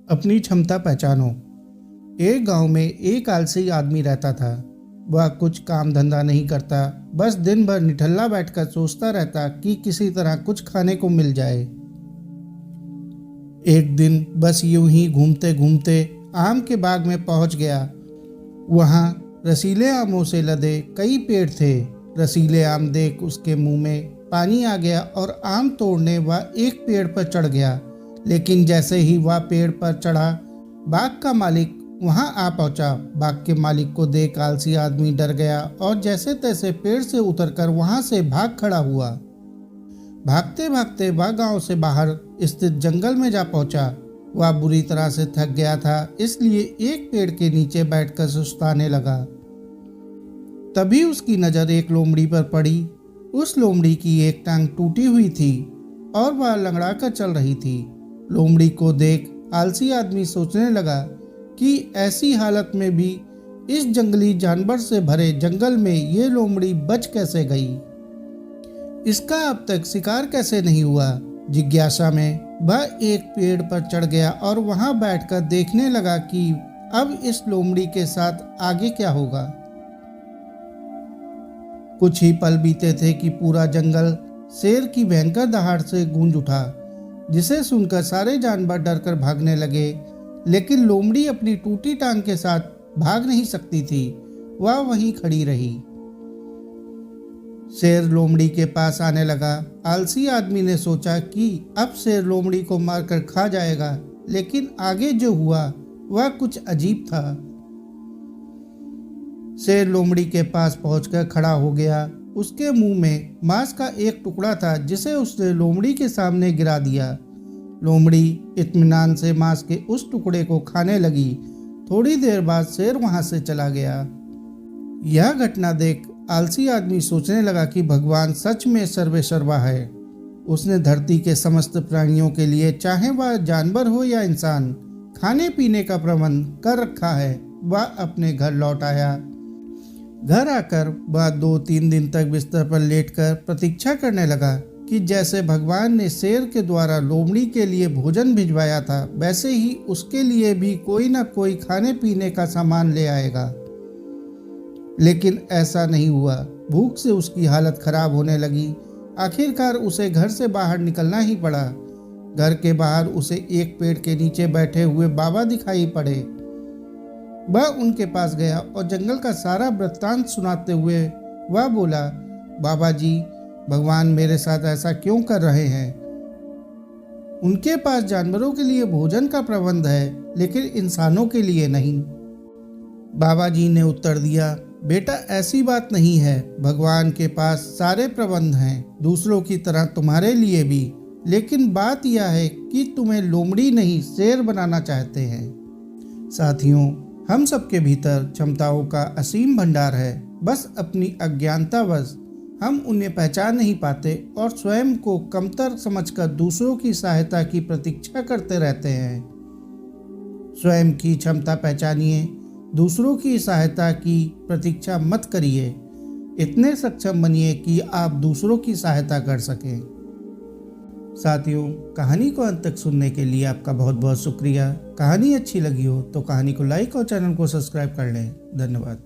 अपनी क्षमता पहचानो। एक गांव में एक आलसी आदमी रहता था। वह कुछ काम धंधा नहीं करता, बस दिन भर निठल्ला बैठकर सोचता रहता कि किसी तरह कुछ खाने को मिल जाए। एक दिन बस यूं ही घूमते घूमते आम के बाग में पहुंच गया। वहां रसीले आमों से लदे कई पेड़ थे। रसीले आम देख उसके मुंह में पानी आ गया और आम तोड़ने वह एक पेड़ पर चढ़ गया। लेकिन जैसे ही वह पेड़ पर चढ़ा, बाग का मालिक वहां आ पहुंचा। बाग के मालिक को देख आलसी आदमी डर गया और जैसे तैसे पेड़ से उतरकर वहां से भाग खड़ा हुआ। भागते भागते वह गांव से बाहर स्थित जंगल में जा पहुंचा। वह बुरी तरह से थक गया था, इसलिए एक पेड़ के नीचे बैठकर सुस्ताने लगा। तभी उसकी नज़र एक लोमड़ी पर पड़ी। उस लोमड़ी की एक टांग टूटी हुई थी और वह लंगड़ा कर चल रही थी। लोमड़ी को देख आलसी आदमी सोचने लगा कि ऐसी हालत में भी इस जंगली जानवर से भरे जंगल में ये लोमड़ी बच कैसे गई, इसका अब तक शिकार कैसे नहीं हुआ। जिज्ञासा में वह एक पेड़ पर चढ़ गया और वहां बैठकर देखने लगा कि अब इस लोमड़ी के साथ आगे क्या होगा। कुछ ही पल बीते थे कि पूरा जंगल शेर की भयंकर दहाड़ से गूंज उठा, जिसे सुनकर सारे जानवर डरकर भागने लगे। लेकिन लोमड़ी अपनी टूटी टांग के साथ भाग नहीं सकती थी, वह वहीं खड़ी रही। शेर लोमड़ी के पास आने लगा। आलसी आदमी ने सोचा कि अब शेर लोमड़ी को मारकर खा जाएगा, लेकिन आगे जो हुआ वह कुछ अजीब था। शेर लोमड़ी के पास पहुंचकर खड़ा हो गया। उसके मुंह में मांस का एक टुकड़ा था, जिसे उसने लोमड़ी के सामने गिरा दिया। लोमड़ी इत्मीनान से मांस के उस टुकड़े को खाने लगी। थोड़ी देर बाद शेर वहां से चला गया। यह घटना देख आलसी आदमी सोचने लगा कि भगवान सच में सर्वेसर्वा है। उसने धरती के समस्त प्राणियों के लिए, चाहे वह जानवर हो या इंसान, खाने पीने का प्रबंध कर रखा है। वह अपने घर लौट आया। घर आकर वह 2-3 दिन तक बिस्तर पर लेटकर प्रतीक्षा करने लगा कि जैसे भगवान ने शेर के द्वारा लोमड़ी के लिए भोजन भिजवाया था, वैसे ही उसके लिए भी कोई ना कोई खाने पीने का सामान ले आएगा। लेकिन ऐसा नहीं हुआ। भूख से उसकी हालत खराब होने लगी। आखिरकार उसे घर से बाहर निकलना ही पड़ा। घर के बाहर उसे एक पेड़ के नीचे बैठे हुए बाबा दिखाई पड़े। वह उनके पास गया और जंगल का सारा वृत्तांत सुनाते हुए वह बोला, बाबा जी, भगवान मेरे साथ ऐसा क्यों कर रहे हैं? उनके पास जानवरों के लिए भोजन का प्रबंध है, लेकिन इंसानों के लिए नहीं। बाबा जी ने उत्तर दिया, बेटा ऐसी बात नहीं है। भगवान के पास सारे प्रबंध हैं, दूसरों की तरह तुम्हारे लिए भी। लेकिन बात यह है कि तुम्हें लोमड़ी नहीं शेर बनाना चाहते हैं। साथियों, हम सबके भीतर क्षमताओं का असीम भंडार है। बस अपनी अज्ञानतावश हम उन्हें पहचान नहीं पाते और स्वयं को कमतर समझकर दूसरों की सहायता की प्रतीक्षा करते रहते हैं। स्वयं की क्षमता पहचानिए, दूसरों की सहायता की प्रतीक्षा मत करिए। इतने सक्षम बनिए कि आप दूसरों की सहायता कर सकें। साथियों, कहानी को अंत तक सुनने के लिए आपका बहुत बहुत शुक्रिया। कहानी अच्छी लगी हो तो कहानी को लाइक और चैनल को सब्सक्राइब कर लें। धन्यवाद।